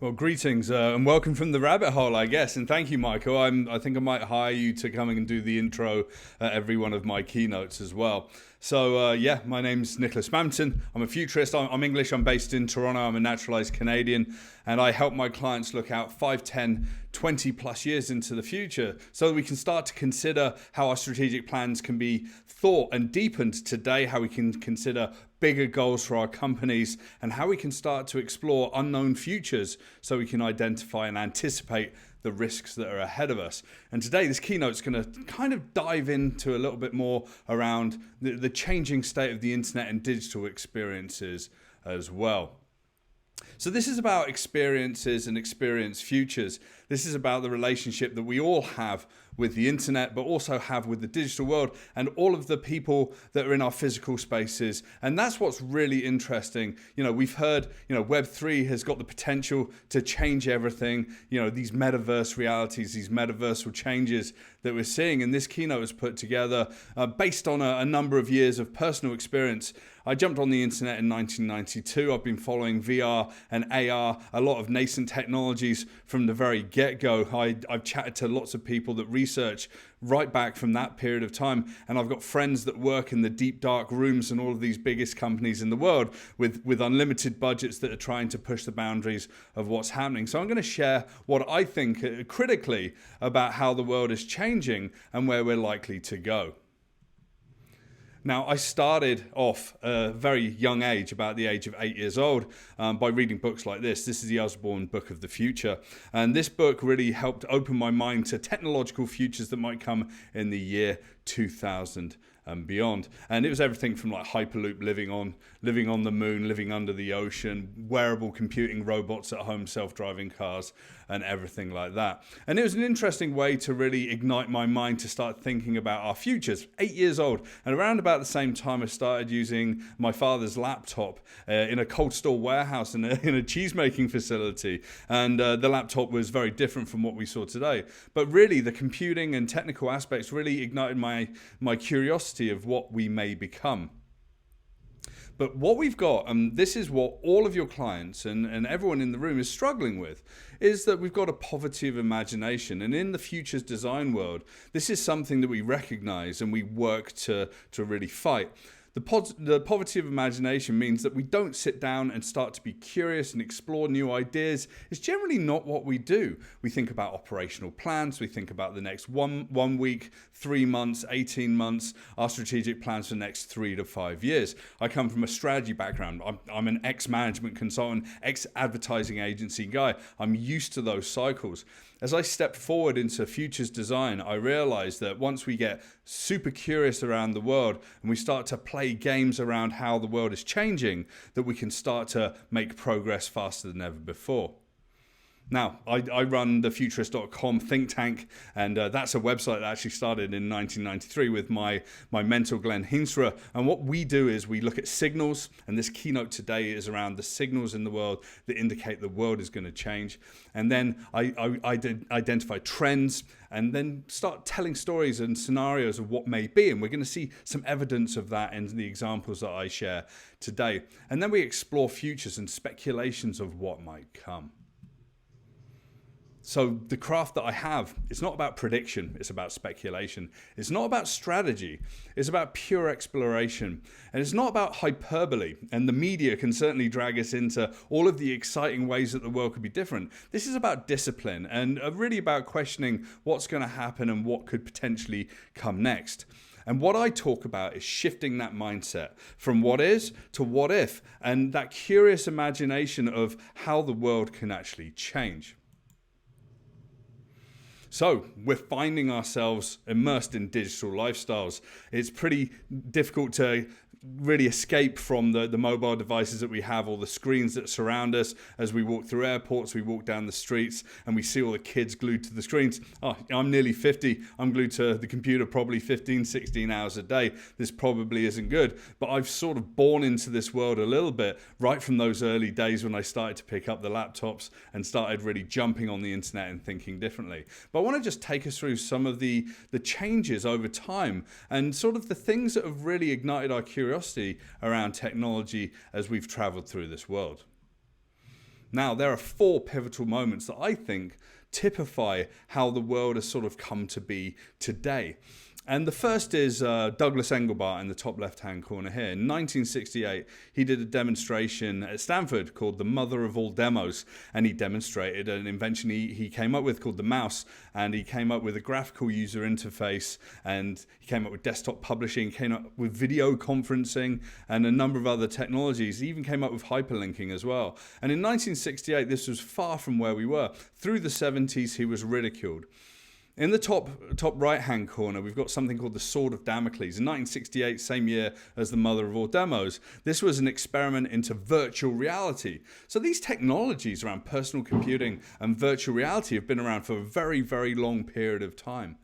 Well, greetings and welcome from the rabbit hole, I guess. And thank you, Michael. I think I might hire you to come and do the intro at every one of my keynotes as well. So, yeah, my name's Nikolas Badminton. I'm a futurist. I'm English. I'm based in Toronto. I'm a naturalized Canadian. And I help my clients look out 5, 10, 20 plus years into the future so that we can start to consider how our strategic plans can be thought and deepened today, how we can consider bigger goals for our companies, and how we can start to explore unknown futures so we can identify and anticipate the risks that are ahead of us. And today, this keynote is going to kind of dive into a little bit more around the changing state of the internet and digital experiences as well. So this is about experiences and experience futures. This is about the relationship that we all have with the internet, but also have with the digital world and all of the people that are in our physical spaces. And that's what's really interesting. You know, we've heard, Web3 has got the potential to change everything. These metaverse realities, these metaversal changes that we're seeing. And this keynote was put together based on a number of years of personal experience. I jumped on the internet in 1992. I've been following VR and AR, a lot of nascent technologies from the very get-go. I've chatted to lots of people that research right back from that period of time. And I've got friends that work in the deep, dark rooms and all of these biggest companies in the world with unlimited budgets that are trying to push the boundaries of what's happening. So I'm going to share what I think critically about how the world is changing and where we're likely to go. Now, I started off at a very young age, about the age of 8 years old, by reading books like this. This is the Osborne Book of the Future. And this book really helped open my mind to technological futures that might come in the year 2000 and beyond. And it was everything from like Hyperloop, living on the moon, living under the ocean, wearable computing robots at home, self-driving cars, and everything like that. And it was an interesting way to really ignite my mind to start thinking about our futures. 8 years old, and around about the same time I started using my father's laptop in a cold store warehouse in a cheese-making facility. And the laptop was very different from what we saw today. But really, the computing and technical aspects really ignited my curiosity of what we may become. But what we've got, and this is what all of your clients and everyone in the room is struggling with, is that we've got a poverty of imagination. And in the futures design world, this is something that we recognize and we work to really fight. The poverty of imagination means that we don't sit down and start to be curious and explore new ideas. It's generally not what we do. We think about operational plans. We think about the next one week, 3 months, 18 months, our strategic plans for the next 3 to 5 years. I come from a strategy background. I'm an ex-management consultant, ex-advertising agency guy. I'm used to those cycles. As I stepped forward into futures design, I realized that once we get super curious around the world and we start to play games around how the world is changing, that we can start to make progress faster than ever before. Now, I run the Futurist.com think tank, and that's a website that actually started in 1993 with my mentor, Glenn Hinsra. And what we do is we look at signals, and this keynote today is around the signals in the world that indicate the world is going to change. And then I identify trends and then start telling stories and scenarios of what may be. And we're going to see some evidence of that in the examples that I share today. And then we explore futures and speculations of what might come. So the craft that I have, it's not about prediction, it's about speculation. It's not about strategy, it's about pure exploration. And it's not about hyperbole, and the media can certainly drag us into all of the exciting ways that the world could be different. This is about discipline and really about questioning what's going to happen and what could potentially come next. And what I talk about is shifting that mindset from what is to what if, and that curious imagination of how the world can actually change. So we're finding ourselves immersed in digital lifestyles. It's pretty difficult to really escape from the mobile devices that we have, all the screens that surround us as we walk through airports, we walk down the streets, and we see all the kids glued to the screens. Oh, I'm nearly 50. I'm glued to the computer probably 15, 16 hours a day. This probably isn't good, but I've sort of born into this world a little bit right from those early days when I started to pick up the laptops and started really jumping on the internet and thinking differently. But I want to just take us through some of the changes over time and sort of the things that have really ignited our curiosity around technology as we've traveled through this world. Now, there are 4 pivotal moments that I think typify how the world has sort of come to be today. And the first is Douglas Engelbart in the top left-hand corner here. In 1968, he did a demonstration at Stanford called the mother of all demos. And he demonstrated an invention he came up with called the mouse. And he came up with a graphical user interface. And he came up with desktop publishing, came up with video conferencing, and a number of other technologies. He even came up with hyperlinking as well. And in 1968, this was far from where we were. Through the 70s, he was ridiculed. In the top right-hand corner, we've got something called the Sword of Damocles. In 1968, same year as the mother of all demos, this was an experiment into virtual reality. So these technologies around personal computing and virtual reality have been around for a very, very long period of time.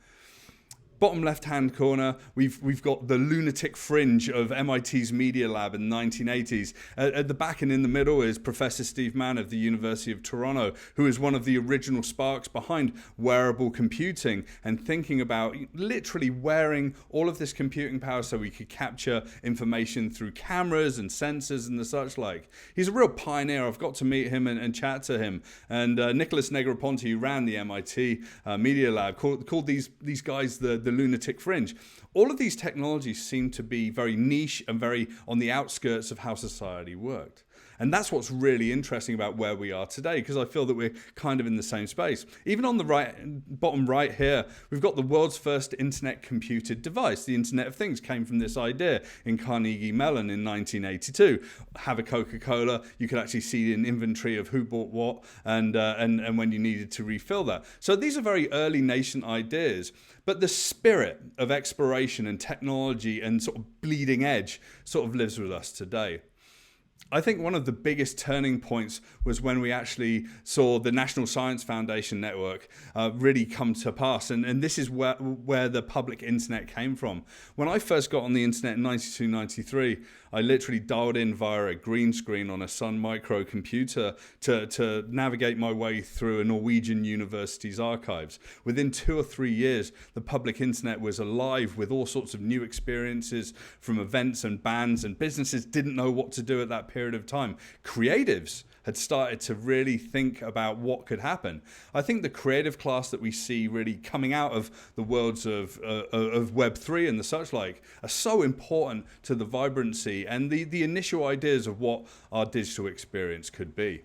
Bottom left-hand corner, we've got the lunatic fringe of MIT's Media Lab in the 1980s. At the back and in the middle is Professor Steve Mann of the University of Toronto, who is one of the original sparks behind wearable computing and thinking about literally wearing all of this computing power so we could capture information through cameras and sensors and the such like. He's a real pioneer. I've got to meet him and chat to him. And Nicholas Negroponte, who ran the MIT Media Lab, called these guys the lunatic fringe. All of these technologies seem to be very niche and very on the outskirts of how society worked. And that's what's really interesting about where we are today, because I feel that we're kind of in the same space. Even on the bottom right here, we've got the world's first internet computed device. The Internet of Things came from this idea in Carnegie Mellon in 1982. Have a Coca-Cola, you could actually see an inventory of who bought what and when you needed to refill that. So these are very early nascent ideas, but the spirit of exploration and technology and sort of bleeding edge sort of lives with us today. I think one of the biggest turning points was when we actually saw the National Science Foundation network really come to pass. And this is where the public internet came from. When I first got on the internet in 92, 93, I literally dialed in via a green screen on a Sun Micro computer to navigate my way through a Norwegian university's archives. Within 2 or 3 years, the public internet was alive with all sorts of new experiences from events and bands, and businesses didn't know what to do at that period of time. Creatives had started to really think about what could happen. I think the creative class that we see really coming out of the worlds of Web3 and the such like are so important to the vibrancy and the initial ideas of what our digital experience could be.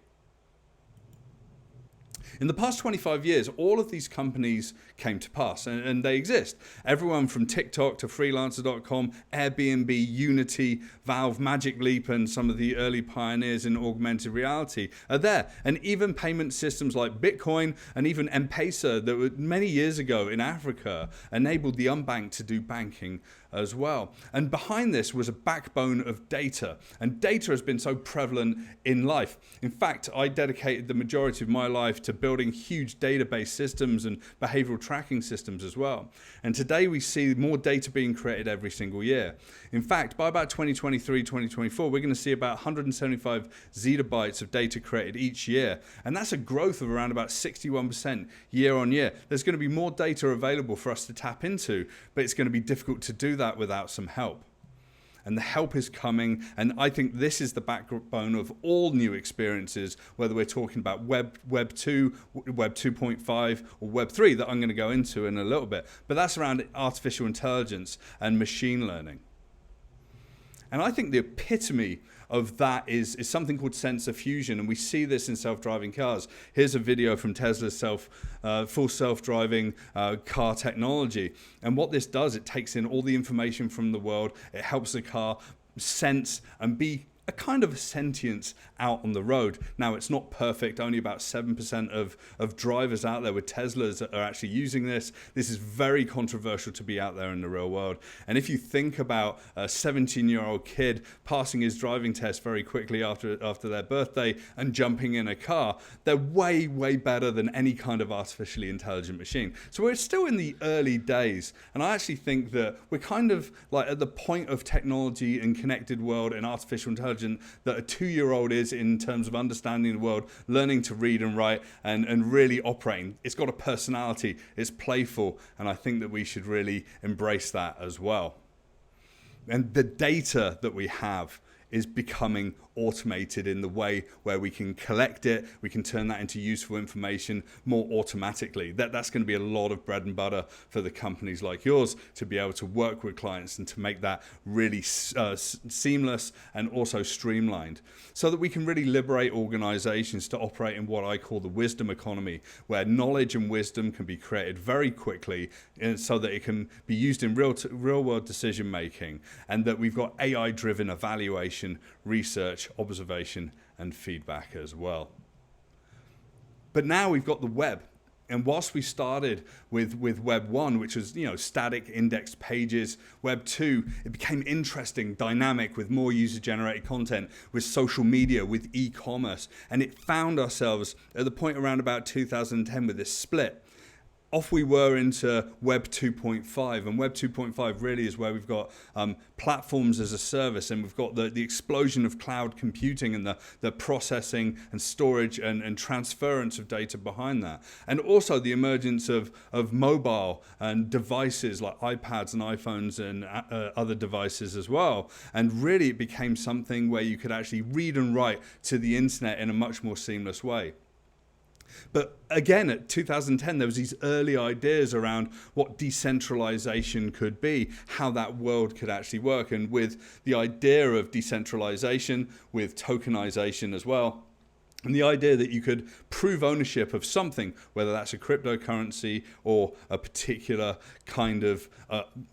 In the past 25 years, all of these companies came to pass, and they exist. Everyone from TikTok to Freelancer.com, Airbnb, Unity, Valve, Magic Leap, and some of the early pioneers in augmented reality are there. And even payment systems like Bitcoin and even M-Pesa that were many years ago in Africa enabled the unbanked to do banking as well. And behind this was a backbone of data. And data has been so prevalent in life. In fact, I dedicated the majority of my life to building huge database systems and behavioral tracking systems as well. And today we see more data being created every single year. In fact, by about 2023, 2024, we're going to see about 175 zettabytes of data created each year. And that's a growth of around about 61% year on year. There's going to be more data available for us to tap into, but it's going to be difficult to do that without some help. And the help is coming, and I think this is the backbone of all new experiences, whether we're talking about Web 2, Web 2.5, or Web 3 that I'm going to go into in a little bit. But that's around artificial intelligence and machine learning. And I think the epitome of that is something called sensor fusion, and we see this in self-driving cars. Here's a video from Tesla's full self-driving car technology. And what this does, it takes in all the information from the world, it helps the car sense and be a kind of sentience out on the road. Now, it's not perfect. Only about 7% of drivers out there with Teslas are actually using this. This is very controversial to be out there in the real world. And if you think about a 17-year-old kid passing his driving test very quickly after their birthday and jumping in a car, they're way, way better than any kind of artificially intelligent machine. So we're still in the early days. And I actually think that we're kind of like at the point of technology and connected world and artificial intelligence that a 2-year-old is in terms of understanding the world, learning to read and write, and really operating. It's got a personality, it's playful, and I think that we should really embrace that as well. And the data that we have is becoming automated in the way where we can collect it, we can turn that into useful information more automatically. That's going to be a lot of bread and butter for the companies like yours to be able to work with clients and to make that really seamless and also streamlined, so that we can really liberate organizations to operate in what I call the wisdom economy, where knowledge and wisdom can be created very quickly so that it can be used in real world decision making, and that we've got AI driven evaluation, research, observation and feedback as well. But now we've got the web. And whilst we started with Web 1, which was, static indexed pages, Web 2, it became interesting, dynamic, with more user-generated content, with social media, with e-commerce. And it found ourselves at the point around about 2010 with this split. Off we were into Web 2.5, and Web 2.5 really is where we've got platforms as a service, and we've got the explosion of cloud computing and the processing and storage and transference of data behind that. And also the emergence of mobile and devices like iPads and iPhones and other devices as well. And really it became something where you could actually read and write to the internet in a much more seamless way. But again, at 2010, there was these early ideas around what decentralization could be, how that world could actually work. And with the idea of decentralization, with tokenization as well, and the idea that you could prove ownership of something, whether that's a cryptocurrency or a particular kind of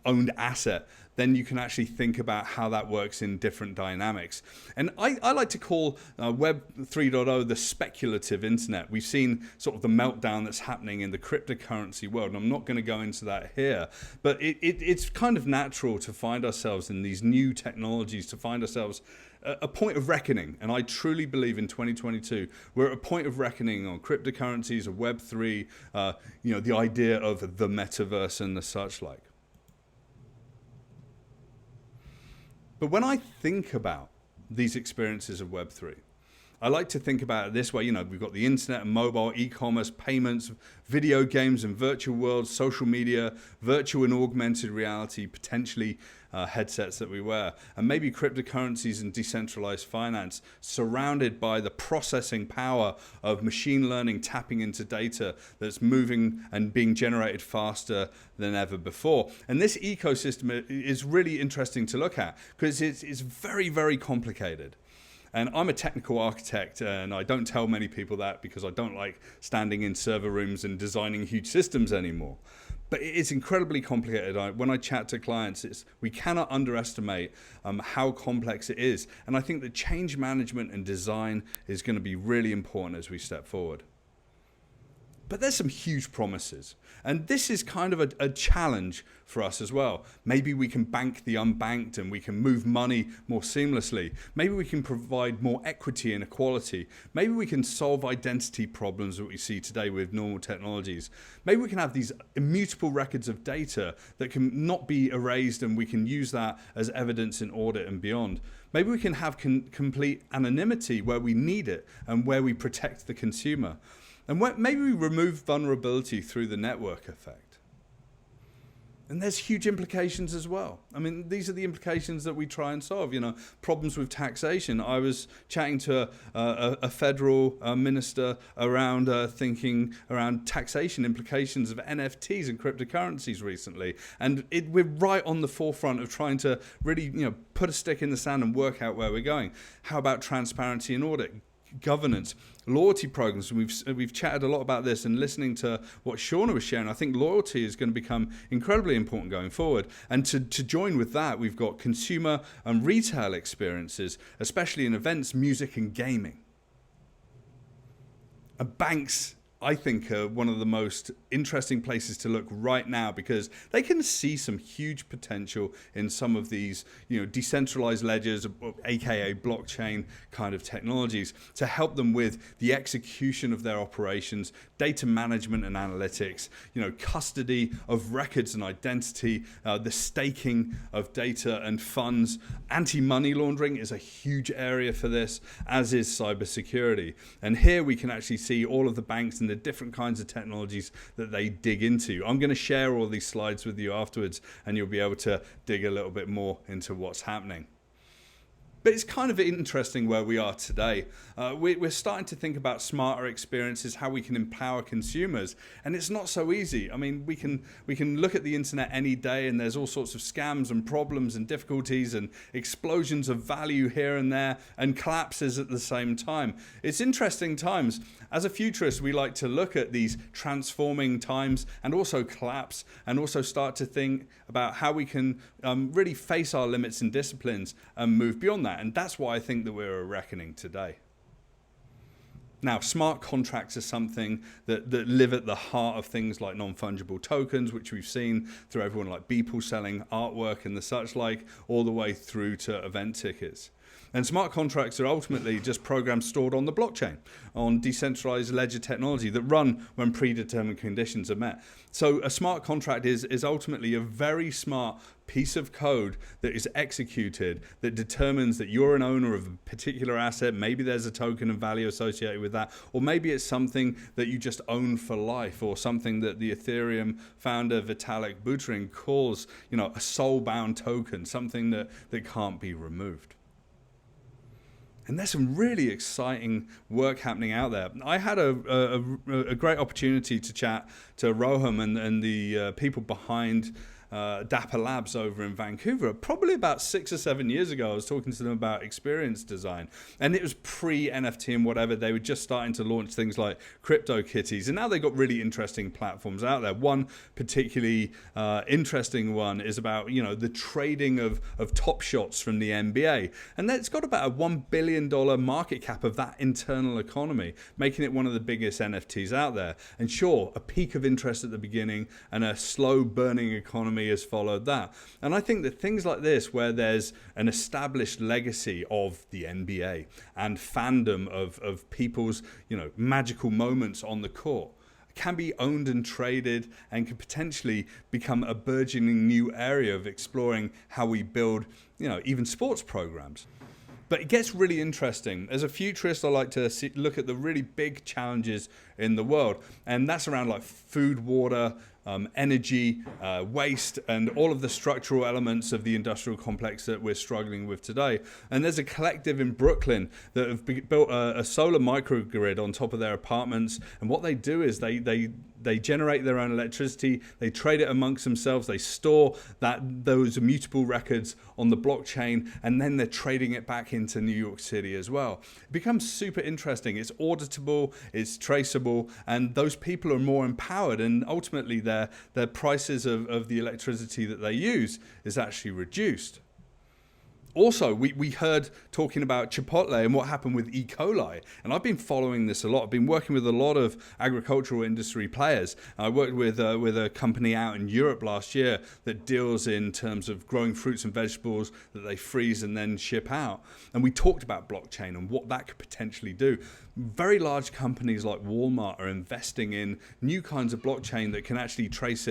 owned asset, then you can actually think about how that works in different dynamics. And I like to call Web 3.0 the speculative internet. We've seen sort of the meltdown that's happening in the cryptocurrency world, and I'm not going to go into that here, but it's kind of natural to find ourselves in these new technologies, to find ourselves a point of reckoning. And I truly believe in 2022, we're at a point of reckoning on cryptocurrencies, of Web 3, the idea of the metaverse and the such like. But when I think about these experiences of Web 3, I like to think about it this way. We've got the internet and mobile, e-commerce, payments, video games and virtual worlds, social media, virtual and augmented reality, potentially headsets that we wear, and maybe cryptocurrencies and decentralized finance, surrounded by the processing power of machine learning, tapping into data that's moving and being generated faster than ever before. And this ecosystem is really interesting to look at because it's very, very complicated. And I'm a technical architect, and I don't tell many people that because I don't like standing in server rooms and designing huge systems anymore. But it's incredibly complicated. When I chat to clients, we cannot underestimate how complex it is. And I think that change management and design is going to be really important as we step forward. But there's some huge promises. And this is kind of a challenge for us as well. Maybe we can bank the unbanked and we can move money more seamlessly. Maybe we can provide more equity and equality. Maybe we can solve identity problems that we see today with normal technologies. Maybe we can have these immutable records of data that can not be erased, and we can use that as evidence in audit and beyond. Maybe we can have complete anonymity where we need it and where we protect the consumer. And maybe we remove vulnerability through the network effect. And there's huge implications as well. I mean, these are the implications that we try and solve. Problems with taxation. I was chatting to a federal minister around thinking around taxation implications of NFTs and cryptocurrencies recently. And we're right on the forefront of trying to really, put a stick in the sand and work out where we're going. How about transparency and audit? Governance, loyalty programs. We've chatted a lot about this, and listening to what Shauna was sharing, I think loyalty is going to become incredibly important going forward. And to join with that, we've got consumer and retail experiences, especially in events, music and gaming. And banks, I think, are one of the most interesting places to look right now because they can see some huge potential in some of these, decentralized ledgers, aka blockchain kind of technologies, to help them with the execution of their operations, data management and analytics, custody of records and identity, the staking of data and funds. Anti-money laundering is a huge area for this, as is cybersecurity. And here we can actually see all of the banks and the different kinds of technologies that they dig into. I'm going to share all these slides with you afterwards, and you'll be able to dig a little bit more into what's happening. But it's kind of interesting where we are today. We're starting to think about smarter experiences, how we can empower consumers, and it's not so easy. I mean, we can look at the internet any day, and there's all sorts of scams and problems and difficulties and explosions of value here and there, and collapses at the same time. It's interesting times. As a futurist, we like to look at these transforming times and also collapse, and also start to think about how we can really face our limits and disciplines and move beyond that. And that's why I think that we're a reckoning today. Now, smart contracts are something that live at the heart of things like non-fungible tokens, which we've seen through everyone like Beeple selling artwork and the such like, all the way through to event tickets. And smart contracts are ultimately just programs stored on the blockchain, on decentralized ledger technology that run when predetermined conditions are met. So a smart contract is ultimately a very smart piece of code that is executed that determines that you're an owner of a particular asset. Maybe there's a token of value associated with that, or maybe it's something that you just own for life, or something that the Ethereum founder Vitalik Buterin calls, a soul-bound token, something that can't be removed. And there's some really exciting work happening out there. I had a great opportunity to chat to Roham and the people behind Dapper Labs over in Vancouver. Probably about 6 or 7 years ago, I was talking to them about experience design. And it was pre-NFT and whatever. They were just starting to launch things like CryptoKitties. And now they've got really interesting platforms out there. One particularly interesting one is about, the trading of top shots from the NBA. And it's got about a $1 billion market cap of that internal economy, making it one of the biggest NFTs out there. And sure, a peak of interest at the beginning and a slow burning economy has followed that. And I think that things like this, where there's an established legacy of the NBA and fandom of people's, magical moments on the court, can be owned and traded and can potentially become a burgeoning new area of exploring how we build, even sports programs. But it gets really interesting. As a futurist, I like to look at the really big challenges in the world. And that's around like food, water, energy, waste, and all of the structural elements of the industrial complex that we're struggling with today. And there's a collective in Brooklyn that have built a solar microgrid on top of their apartments. And what they do is they generate their own electricity, they trade it amongst themselves, they store those immutable records on the blockchain, and then they're trading it back into New York City as well. It becomes super interesting. It's auditable, it's traceable, and those people are more empowered, and ultimately their prices of the electricity that they use is actually reduced. Also, we heard talking about Chipotle and what happened with E. coli. And I've been following this a lot. I've been working with a lot of agricultural industry players. I worked with a company out in Europe last year that deals in terms of growing fruits and vegetables that they freeze and then ship out. And we talked about blockchain and what that could potentially do. Very large companies like Walmart are investing in new kinds of blockchain that can actually trace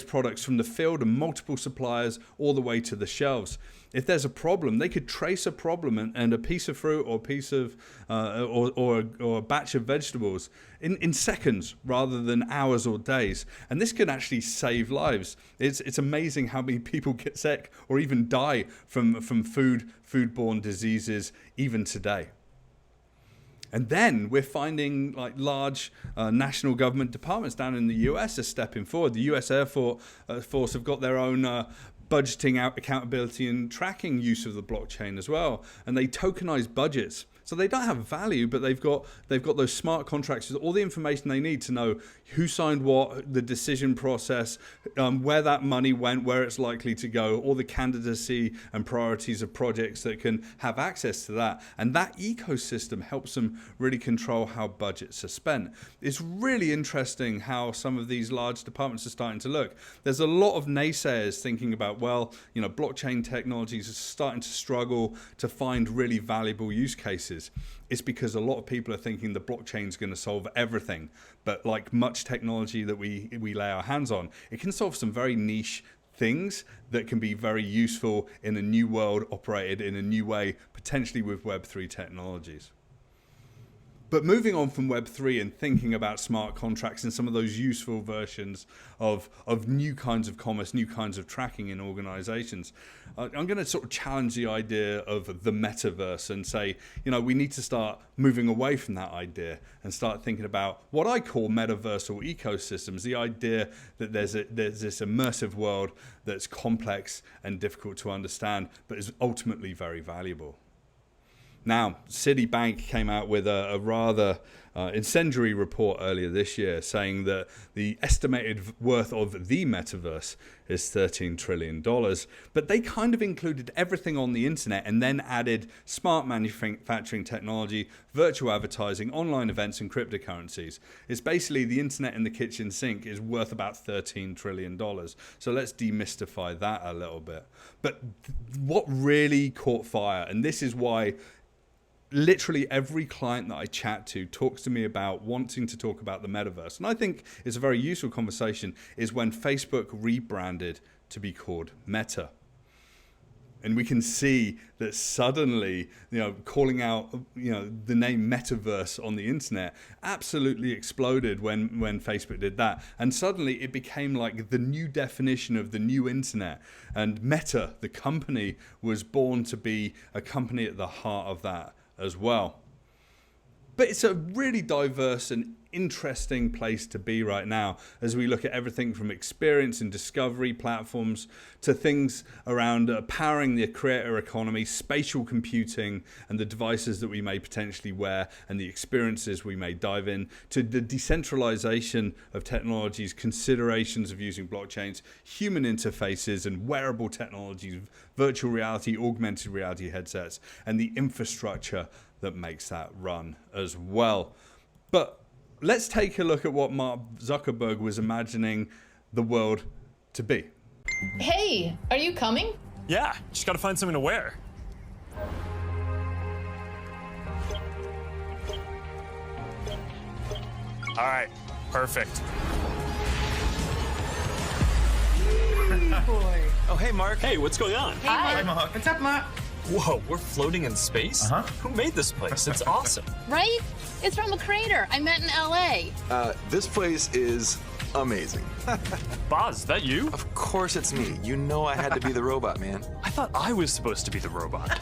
products from the field and multiple suppliers all the way to the shelves. If there's a problem, they could trace a problem and a piece of fruit or a piece of or a batch of vegetables in seconds rather than hours or days. And this can actually save lives. It's amazing how many people get sick or even die from foodborne diseases even today. And then we're finding like large national government departments down in the US are stepping forward. The US Air Force have got their own budgeting, accountability and tracking use of the blockchain as well. And they tokenize budgets. So they don't have value, but they've got those smart contracts with all the information they need to know who signed what, the decision process, where that money went, where it's likely to go, all the candidacy and priorities of projects that can have access to that. And that ecosystem helps them really control how budgets are spent. It's really interesting how some of these large departments are starting to look. There's a lot of naysayers thinking about, blockchain technologies are starting to struggle to find really valuable use cases. It's because a lot of people are thinking the blockchain is going to solve everything. But like much technology that we lay our hands on, it can solve some very niche things that can be very useful in a new world operated in a new way, potentially with Web3 technologies. But moving on from Web3 and thinking about smart contracts and some of those useful versions of new kinds of commerce, new kinds of tracking in organizations, I'm going to sort of challenge the idea of the metaverse and say, we need to start moving away from that idea and start thinking about what I call metaversal ecosystems, the idea that there's this immersive world that's complex and difficult to understand, but is ultimately very valuable. Now, Citibank came out with a rather incendiary report earlier this year saying that the estimated worth of the metaverse is $13 trillion. But they kind of included everything on the internet and then added smart manufacturing technology, virtual advertising, online events, and cryptocurrencies. It's basically the internet in the kitchen sink is worth about $13 trillion. So let's demystify that a little bit. But what really caught fire, and this is why literally every client that I chat to talks to me about wanting to talk about the metaverse, and I think it's a very useful conversation, is when Facebook rebranded to be called Meta. And we can see that suddenly, calling out, the name Metaverse on the internet absolutely exploded when Facebook did that. And suddenly it became like the new definition of the new internet. And Meta, the company, was born to be a company at the heart of that as well. But it's a really diverse and interesting place to be right now as we look at everything from experience and discovery platforms to things around powering the creator economy, spatial computing and the devices that we may potentially wear and the experiences we may dive in, to the decentralization of technologies, considerations of using blockchains, human interfaces and wearable technologies, virtual reality, augmented reality headsets, and the infrastructure that makes that run as well. But let's take a look at what Mark Zuckerberg was imagining the world to be. Hey, are you coming? Yeah, just gotta find something to wear. All right, perfect. Boy. Oh, hey, Mark. Hey, what's going on? Hi. Mark. What's up, Mark? Whoa, we're floating in space? Uh-huh. Who made this place? It's awesome. Right? It's from a creator I met in LA. This place is amazing. Boz, is that you? Of course it's me. You know I had to be the robot, man. I thought I was supposed to be the robot.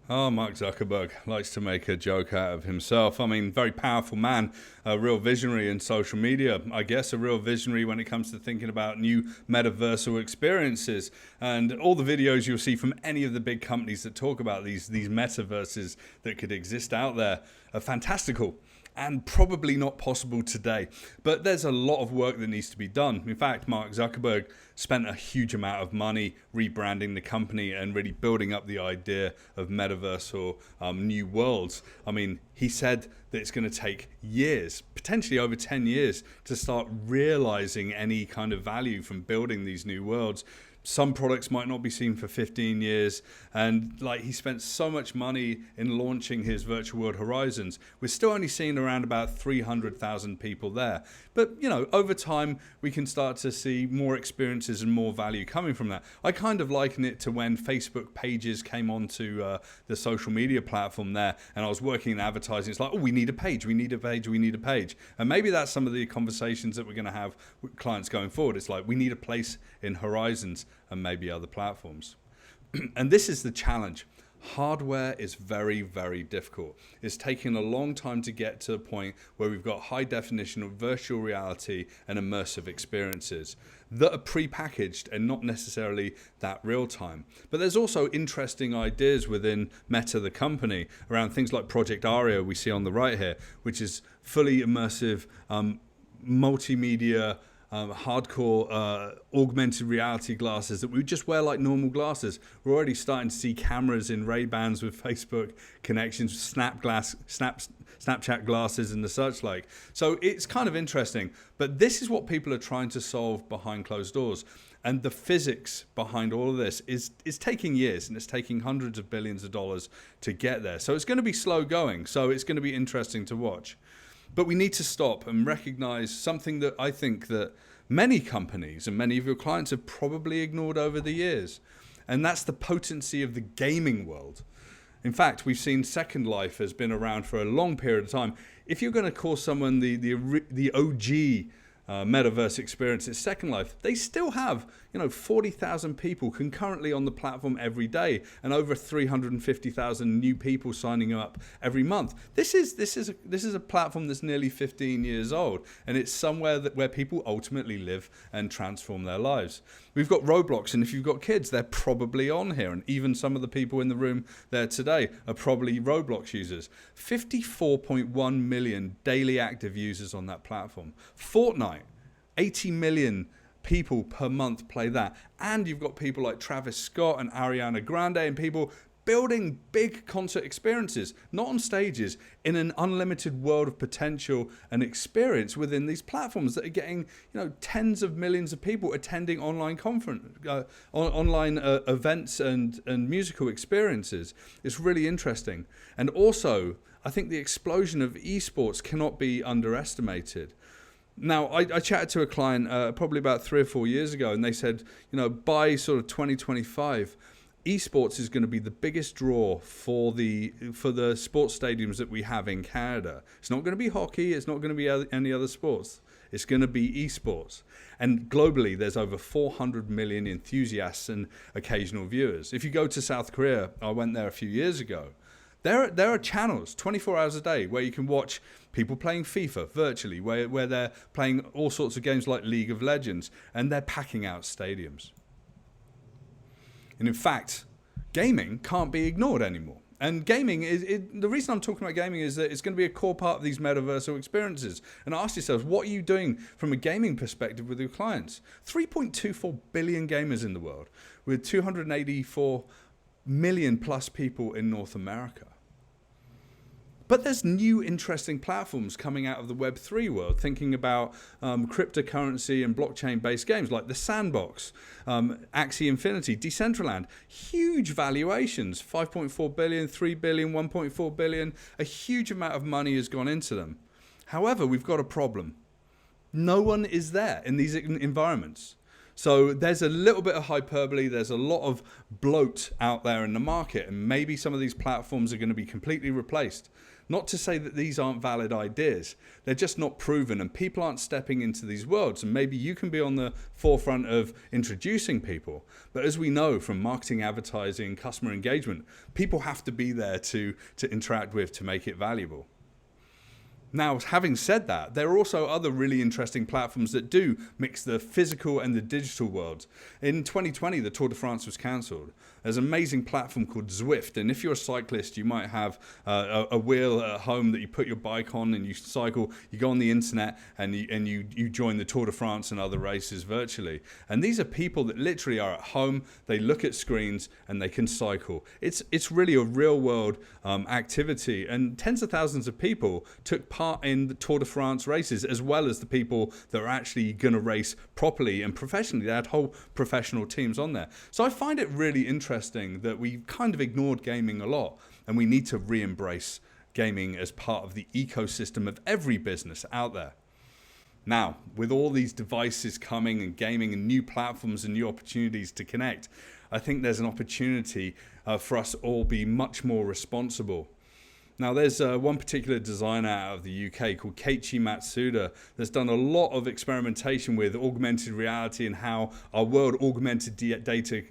Oh, Mark Zuckerberg likes to make a joke out of himself. I mean, very powerful man, a real visionary in social media. I guess a real visionary when it comes to thinking about new metaversal experiences. And all the videos you'll see from any of the big companies that talk about these metaverses that could exist out there are fantastical and probably not possible today. But there's a lot of work that needs to be done. In fact, Mark Zuckerberg spent a huge amount of money rebranding the company and really building up the idea of metaverse or new worlds. I mean, he said that it's going to take years, potentially over 10 years, to start realizing any kind of value from building these new worlds. Some products might not be seen for 15 years. And he spent so much money in launching his virtual world Horizons. We're still only seeing around about 300,000 people there. But, over time, we can start to see more experiences and more value coming from that. I kind of liken it to when Facebook pages came onto the social media platform there. And I was working in advertising. It's like, oh, we need a page, we need a page, we need a page. And maybe that's some of the conversations that we're going to have with clients going forward. It's like, we need a place in Horizons and maybe other platforms. And this is the challenge. Hardware is very, very difficult. It's taken a long time to get to a point where we've got high definition of virtual reality and immersive experiences that are pre-packaged and not necessarily that real time. But there's also interesting ideas within Meta, the company, around things like Project Aria we see on the right here, which is fully immersive, multimedia, hardcore augmented reality glasses that we just wear like normal glasses. We're already starting to see cameras in Ray-Bans with Facebook connections, Snapchat glasses and the such like. So it's kind of interesting. But this is what people are trying to solve behind closed doors. And the physics behind all of this is taking years, and it's taking hundreds of billions of dollars to get there. So it's going to be slow going. So it's going to be interesting to watch. But we need to stop and recognize something that I think that many companies and many of your clients have probably ignored over the years. And that's the potency of the gaming world. In fact, we've seen Second Life has been around for a long period of time. If you're going to call someone the OG metaverse experience at Second Life, they still have 40,000 people concurrently on the platform every day, and over 350,000 new people signing up every month. This is a platform that's nearly 15 years old, and it's somewhere where people ultimately live and transform their lives. We've got Roblox, and if you've got kids, they're probably on here, and even some of the people in the room there today are probably Roblox users. 54.1 million daily active users on that platform. Fortnite, 80 million people per month play that. And you've got people like Travis Scott and Ariana Grande and people building big concert experiences, not on stages, in an unlimited world of potential and experience within these platforms that are getting, tens of millions of people attending online events and musical experiences. It's really interesting. And also, I think the explosion of esports cannot be underestimated. Now, I chatted to a client probably about 3 or 4 years ago, and they said, by sort of 2025, esports is going to be the biggest draw for the sports stadiums that we have in Canada. It's not going to be hockey. It's not going to be any other sports. It's going to be esports. And globally, there's over 400 million enthusiasts and occasional viewers. If you go to South Korea, I went there a few years ago, there are channels 24 hours a day where you can watch people playing FIFA virtually, where they're playing all sorts of games like League of Legends, and they're packing out stadiums. And in fact, gaming can't be ignored anymore. And gaming the reason I'm talking about gaming is that it's going to be a core part of these metaversal experiences. And ask yourselves, what are you doing from a gaming perspective with your clients? 3.24 billion gamers in the world, with 284 million plus people in North America. But there's new interesting platforms coming out of the Web3 world, thinking about cryptocurrency and blockchain-based games like the SANDBOX, Axie Infinity, Decentraland. Huge valuations, 5.4 billion, 3 billion, 1.4 billion. A huge amount of money has gone into them. However, we've got a problem. No one is there in these environments. So there's a little bit of hyperbole, there's a lot of bloat out there in the market, and maybe some of these platforms are going to be completely replaced. Not to say that these aren't valid ideas, they're just not proven, and people aren't stepping into these worlds, and maybe you can be on the forefront of introducing people. But as we know from marketing, advertising, customer engagement, people have to be there to interact with to make it valuable. Now, having said that, there are also other really interesting platforms that do mix the physical and the digital worlds. In 2020, the Tour de France was cancelled. There's an amazing platform called Zwift, and if you're a cyclist, you might have a wheel at home that you put your bike on and you cycle. You go on the internet and you join the Tour de France and other races virtually. And these are people that literally are at home, they look at screens and they can cycle. It's really a real world activity, and tens of thousands of people took part in the Tour de France races, as well as the people that are actually going to race properly and professionally. They had whole professional teams on there. So I find it really interesting that we kind of ignored gaming a lot, and we need to re-embrace gaming as part of the ecosystem of every business out there. Now, with all these devices coming and gaming and new platforms and new opportunities to connect, I think there's an opportunity for us all be much more responsible. Now, there's one particular designer out of the UK called Keiichi Matsuda that's done a lot of experimentation with augmented reality and how our world augmented data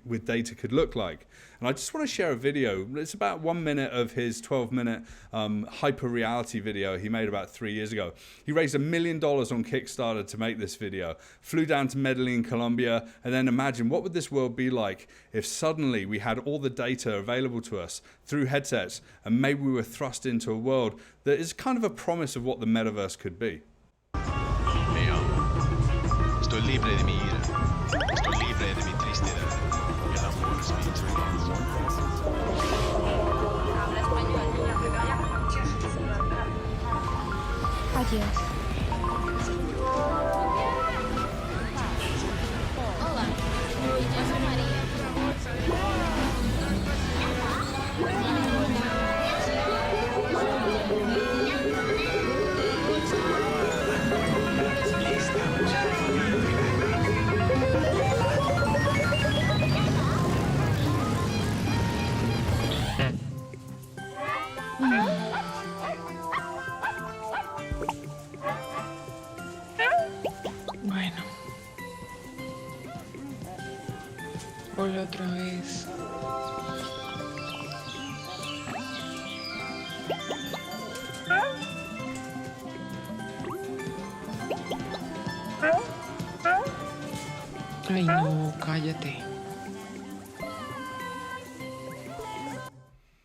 could look like. And I just want to share a video. It's about 1 minute of his 12-minute hyper reality video he made about 3 years ago. He raised $1 million on Kickstarter to make this video, flew down to Medellin, Colombia, and then imagine what would this world be like if suddenly we had all the data available to us through headsets, and maybe we were thrust into a world that is kind of a promise of what the metaverse could be. Sto libre di mi ira. Sto libre di mi tristezza. E l'amore spinge. Adiós. Olá, me chamo Maria. Hola otra vez. Ay no, cállate.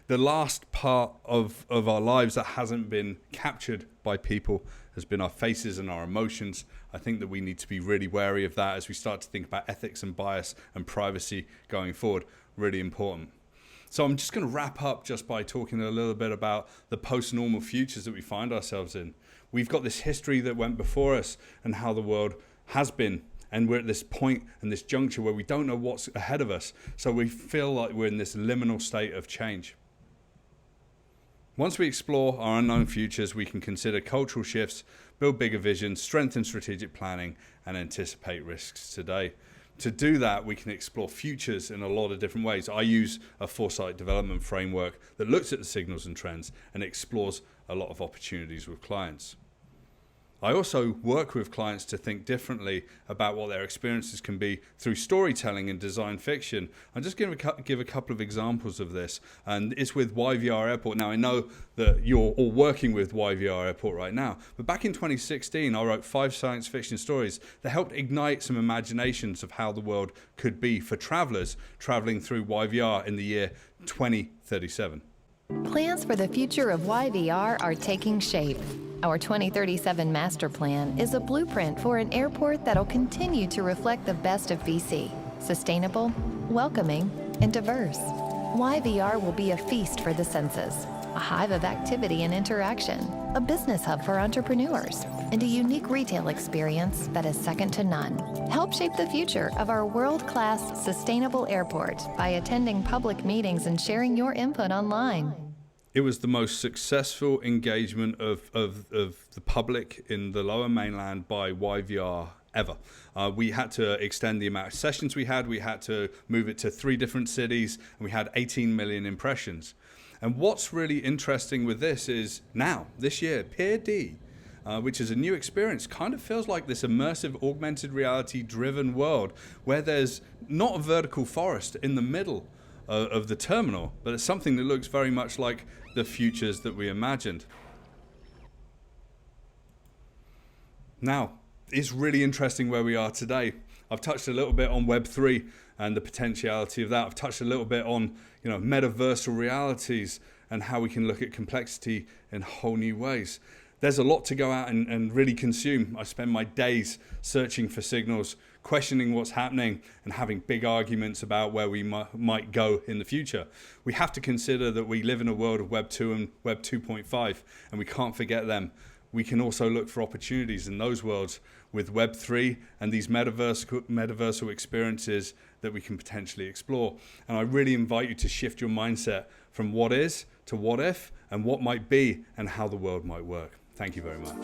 The last part of our lives that hasn't been captured by people has been our faces and our emotions. I think that we need to be really wary of that as we start to think about ethics and bias and privacy going forward. Really important. So I'm just going to wrap up just by talking a little bit about the post-normal futures that we find ourselves in. We've got this history that went before us and how the world has been. And we're at this point and this juncture where we don't know what's ahead of us. So we feel like we're in this liminal state of change. Once we explore our unknown futures, we can consider cultural shifts, build bigger visions, strengthen strategic planning, and anticipate risks today. To do that, we can explore futures in a lot of different ways. I use a foresight development framework that looks at the signals and trends and explores a lot of opportunities with clients. I also work with clients to think differently about what their experiences can be through storytelling and design fiction. I'm just going to give a couple of examples of this, and it's with YVR Airport. Now, I know that you're all working with YVR Airport right now, but back in 2016, I wrote 5 science fiction stories that helped ignite some imaginations of how the world could be for travelers traveling through YVR in the year 2037. Plans for the future of YVR are taking shape. Our 2037 master plan is a blueprint for an airport that'll continue to reflect the best of BC. Sustainable, welcoming, and diverse. YVR will be a feast for the senses, a hive of activity and interaction, a business hub for entrepreneurs, and a unique retail experience that is second to none. Help shape the future of our world-class sustainable airport by attending public meetings and sharing your input online. It was the most successful engagement of the public in the Lower Mainland by YVR ever. We had to extend the amount of sessions we had. We had to move it to 3 different cities, and we had 18 million impressions. And what's really interesting with this is now, this year, Pier D, which is a new experience, kind of feels like this immersive, augmented reality-driven world where there's not a vertical forest in the middle of the terminal, but it's something that looks very much like the futures that we imagined. Now, it's really interesting where we are today. I've touched a little bit on Web3 and the potentiality of that. I've touched a little bit on, metaversal realities and how we can look at complexity in whole new ways. There's a lot to go out and really consume. I spend my days searching for signals, questioning what's happening, and having big arguments about where we might go in the future. We have to consider that we live in a world of Web 2 and Web 2.5, and we can't forget them. We can also look for opportunities in those worlds with Web 3 and these metaversal experiences that we can potentially explore. And I really invite you to shift your mindset from what is to what if and what might be and how the world might work. Thank you very much.